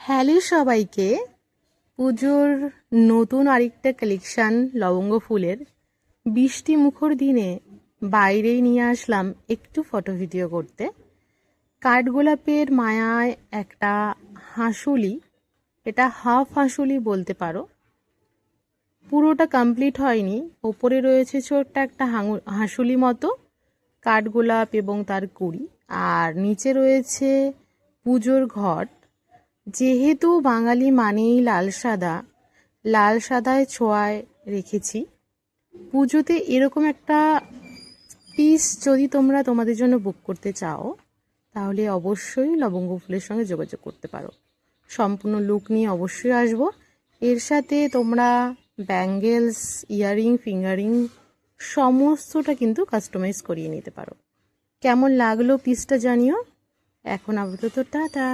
Hello সবাইকে, পুজোর নতুন আরেকটা কালেকশান লবঙ্গ ফুলের বৃষ্টি মুখর দিনে বাইরেই নিয়ে আসলাম একটু ফটো ভিডিও করতে। কাঠগোলাপের মায়ায় একটা হাঁসুলি, এটা হাফ হাঁসুলি বলতে পারো, পুরোটা কমপ্লিট হয়নি। ওপরে রয়েছে ছোট্ট একটা হাঁসুলি মতো কাঠগোলাপ এবং তার কুড়ি, আর নিচে রয়েছে পুজোর ঘট। যেহেতু বাঙালি মানেই লাল সাদা, লাল সাদায় ছোঁয়ায় রেখেছি। পুজোতে এরকম একটা পিস যদি তোমরা তোমাদের জন্য বুক করতে চাও, তাহলে অবশ্যই লবঙ্গ ফুলের সঙ্গে যোগাযোগ করতে পারো। সম্পূর্ণ লুক নিয়ে অবশ্যই আসবো। এর সাথে তোমরা ব্যাঙ্গেলস, ইয়াররিং, ফিঙ্গারিং সমস্তটা কিন্তু কাস্টমাইজ করিয়ে নিতে পারো। কেমন লাগলো পিসটা জানিও। এখন আপাতত টাটা।